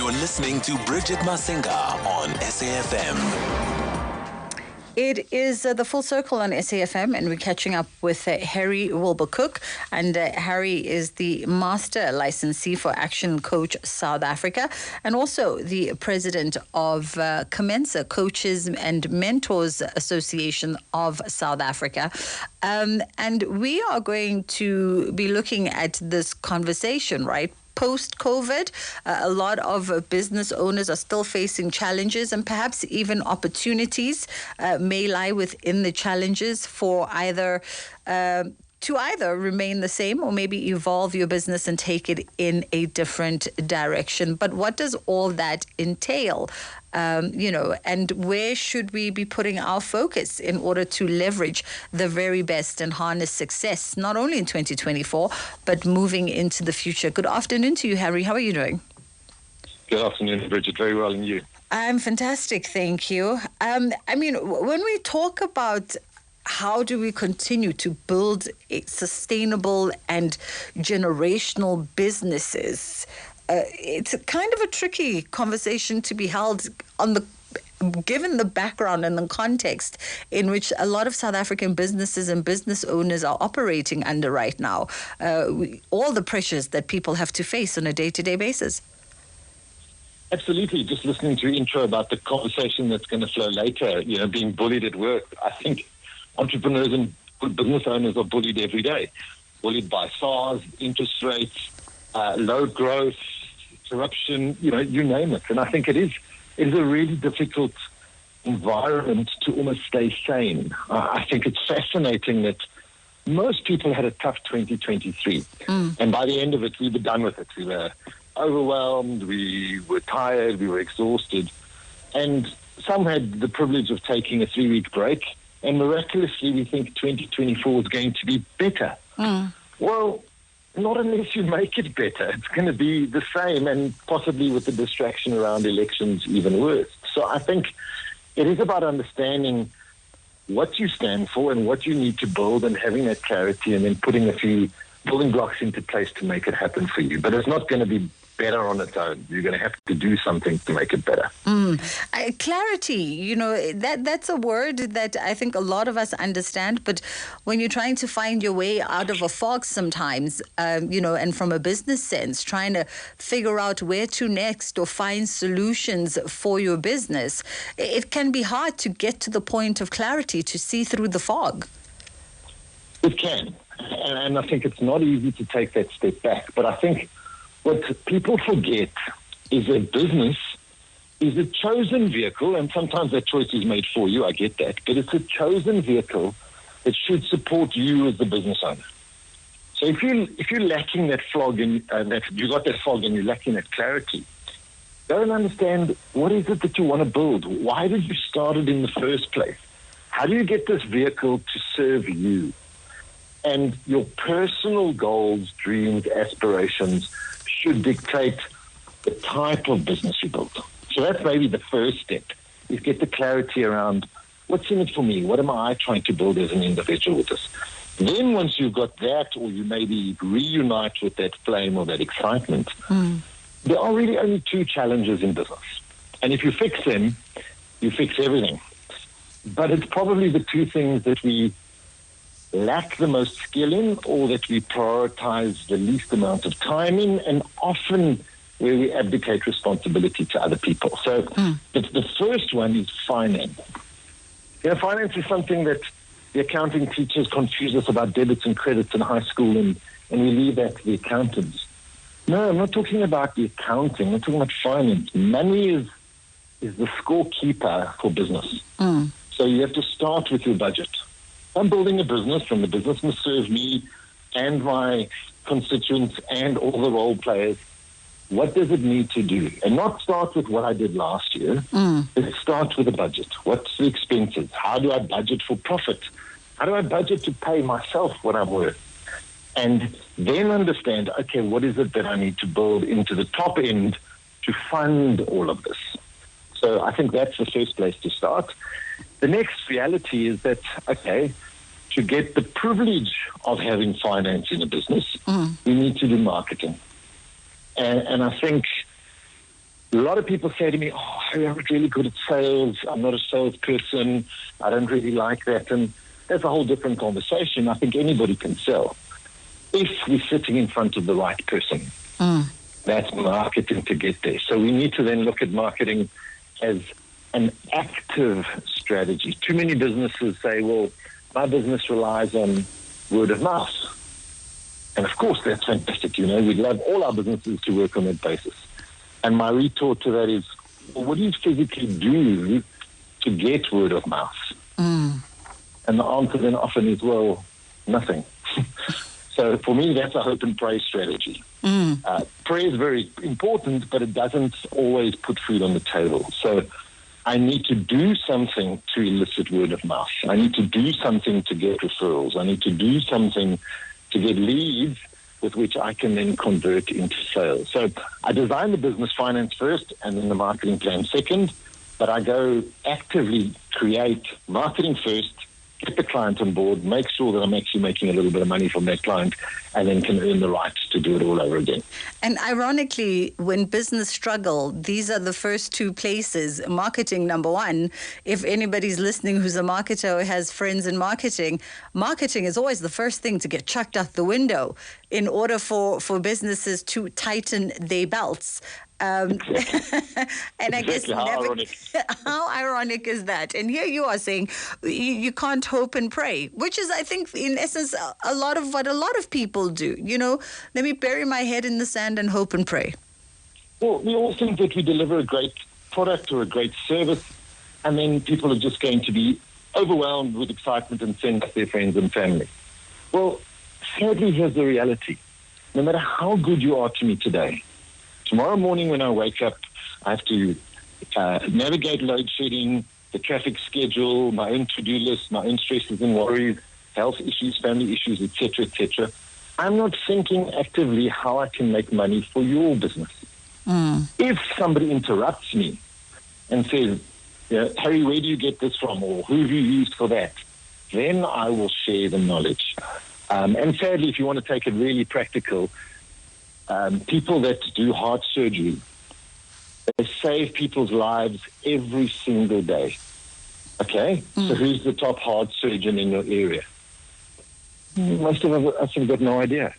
You're listening to Bridget Masinga on SAfm. It is the Full Circle on SAfm, and we're catching up with Harry Welby-Cooke. And Harry is the Master Licensee for ActionCOACH South Africa, and also the President of Commensa Coaches and Mentors Association of South Africa. And we are going to be looking at this conversation, right? Post-COVID, a lot of business owners are still facing challenges, and perhaps even opportunities may lie within the challenges for either to either remain the same or maybe evolve your business and take it in a different direction. But what does all that entail? And where should we be putting our focus in order to leverage the very best and harness success, not only in 2024, but moving into the future? Good afternoon to you, Harry. How are you doing? Good afternoon, Bridget. Very well, and you? I'm fantastic, thank you. When we talk about how do we continue to build sustainable and generational businesses, it's kind of a tricky conversation to be held given the background and the context in which a lot of South African businesses and business owners are operating under right now. All the pressures that people have to face on a day-to-day basis. Absolutely. Just listening to your intro about the conversation that's going to flow later, being bullied at work. I think entrepreneurs and business owners are bullied every day. Bullied by SARS, interest rates, low growth, corruption, you name it. And I think it is a really difficult environment to almost stay sane. I think it's fascinating that most people had a tough 2023. And by the end of it, we were done with it. We were overwhelmed, we were tired, we were exhausted. And some had the privilege of taking a 3-week break. And miraculously, we think 2024 is going to be better. Well, not unless you make it better. It's going to be the same, and possibly with the distraction around elections even worse. So I think it is about understanding what you stand for and what you need to build, and having that clarity, and then putting a few building blocks into place to make it happen for you. But it's not going to be better on its own. You're going to have to do something to make it better. Clarity, that's a word that I think a lot of us understand, but when you're trying to find your way out of a fog sometimes, and from a business sense, trying to figure out where to next or find solutions for your business, it can be hard to get to the point of clarity, to see through the fog. It can. And I think it's not easy to take that step back, but I think what people forget is that business is a chosen vehicle, and sometimes that choice is made for you, I get that, but it's a chosen vehicle that should support you as the business owner. So if you're lacking that fog, and that you got that fog and you're lacking that clarity, go and understand, what is it that you want to build? Why did you start it in the first place? How do you get this vehicle to serve you? And your personal goals, dreams, aspirations should dictate the type of business you build. So that's maybe the first step, is get the clarity around what's in it for me? What am I trying to build as an individual with this? Then once you've got that, or you maybe reunite with that flame or that excitement, there are really only 2 challenges in business. And if you fix them, you fix everything. But it's probably the 2 things that we lack the most skill in, or that we prioritize the least amount of time in, and often where we abdicate responsibility to other people. So the first one is finance. Finance is something that the accounting teachers confuse us about debits and credits in high school, and we leave that to the accountants. No, I'm not talking about the accounting. I'm talking about finance. Money is the scorekeeper for business. So you have to start with your budget. I'm building a business, and the business must serve me and my constituents and all the role players. What does it need to do? And not start with what I did last year. But start with a budget. What's the expenses? How do I budget for profit? How do I budget to pay myself what I'm worth? And then understand, okay, what is it that I need to build into the top end to fund all of this? So I think that's the first place to start. The next reality is that, okay, to get the privilege of having finance in a business, we need to do marketing. And I think A lot of people say to me, I'm not really good at sales. I'm not a salesperson. I don't really like that. And that's a whole different conversation. I think anybody can sell if we're sitting in front of the right person. That's marketing to get there. So we need to then look at marketing as an active strategy. Too many businesses say, well, my business relies on word of mouth. And of course, that's fantastic. We'd love all our businesses to work on that basis. And my retort to that is, well, what do you physically do to get word of mouth? And the answer then often is, well, nothing. So for me, that's a hope and pray strategy. Prayer is very important, but it doesn't always put food on the table. So I need to do something to elicit word of mouth. I need to do something to get referrals. I need to do something to get leads with which I can then convert into sales. So I design the business finance first and then the marketing plan second, but I go actively create marketing first, get the client on board, make sure that I'm actually making a little bit of money from that client, and then can earn the right to do it all over again. And ironically, when business struggle, these are the first two places. Marketing, number one. If anybody's listening who's a marketer or has friends in marketing is always the first thing to get chucked out the window in order for businesses to tighten their belts. And I guess how ironic is that? And here you are saying you can't hope and pray, which is, I think, in essence, a lot of what a lot of people do. Let me bury my head in the sand and hope and pray. Well, we all think that we deliver a great product or a great service, and then people are just going to be overwhelmed with excitement and send us their friends and family. Well, sadly, here's the reality. No matter how good you are to me today, tomorrow morning when I wake up, I have to navigate load shedding, the traffic schedule, my own to-do list, my own stresses and worries, health issues, family issues, etc., etc. I'm not thinking actively how I can make money for your business. If somebody interrupts me and says, Harry, where do you get this from? Or who have you used for that? Then I will share the knowledge. And sadly, if you want to take it really practical, people that do heart surgery, they save people's lives every single day. Okay? So who's the top heart surgeon in your area? Most of us have got no idea.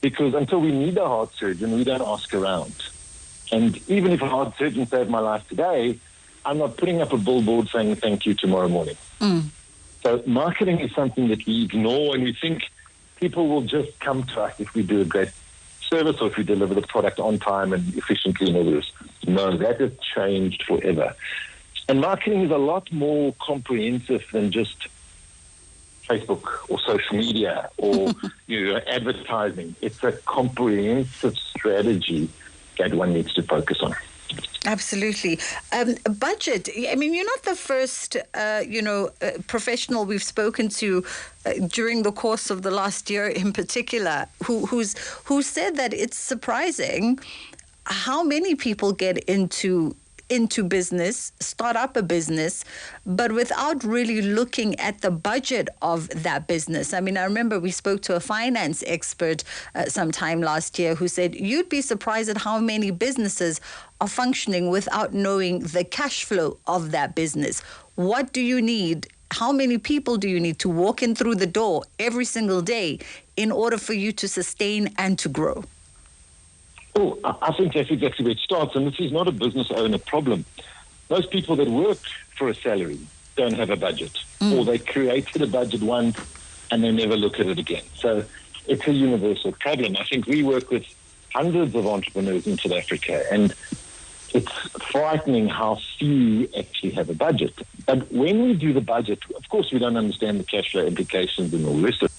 Because until we need a heart surgeon, we don't ask around. And even if a heart surgeon saved my life today, I'm not putting up a billboard saying thank you tomorrow morning. So marketing is something that we ignore, and we think people will just come to us if we do a great service or if we deliver the product on time and efficiently and all this. No, that has changed forever. And marketing is a lot more comprehensive than just Facebook or social media or advertising. It's a comprehensive strategy that one needs to focus on. Absolutely. Budget. I mean, you're not the first, professional we've spoken to during the course of the last year in particular who said that it's surprising how many people get into business, start up a business, but without really looking at the budget of that business. I mean, I remember we spoke to a finance expert sometime last year who said you'd be surprised at how many businesses are functioning without knowing the cash flow of that business. What do you need? How many people do you need to walk in through the door every single day in order for you to sustain and to grow? Oh, I think that's exactly where it starts, and this is not a business owner problem. Most people that work for a salary don't have a budget, or they created a budget once and they never look at it again. So it's a universal problem. I think we work with hundreds of entrepreneurs in South Africa, and it's frightening how few actually have a budget. But when we do the budget, of course, we don't understand the cash flow implications and all the rest of it.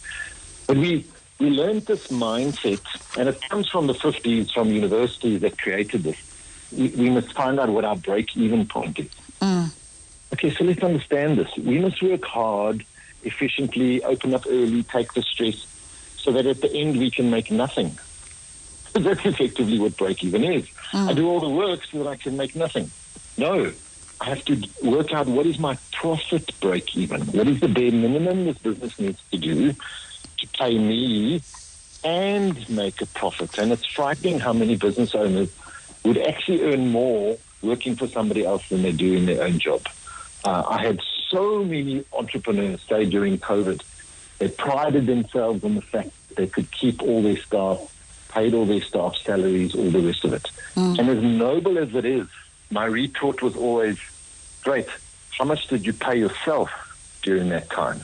But we learned this mindset, and it comes from the 50s, from universities that created this. We must find out what our break-even point is. Okay, so let's understand this. We must work hard, efficiently, open up early, take the stress, so that at the end we can make nothing. That's effectively what break-even is. I do all the work so that I can make nothing. No, I have to work out what is my profit break-even. What is the bare minimum this business needs to do to pay me and make a profit. And it's frightening how many business owners would actually earn more working for somebody else than they do in their own job. I had so many entrepreneurs say during COVID, they prided themselves on the fact that they could keep all their staff, paid all their staff salaries, all the rest of it. And as noble as it is, my retort was always, great, how much did you pay yourself during that time?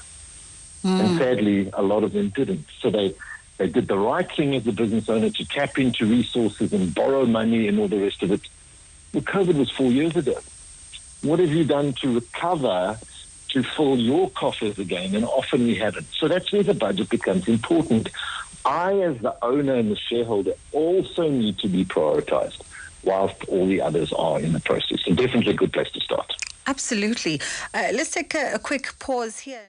And sadly, a lot of them didn't. So they did the right thing as a business owner to tap into resources and borrow money and all the rest of it. Well, COVID was 4 years ago. What have you done to recover, to fill your coffers again? And often we haven't. So that's where the budget becomes important. I, as the owner and the shareholder, also need to be prioritized whilst all the others are in the process. So definitely a good place to start. Absolutely. Let's take a quick pause here.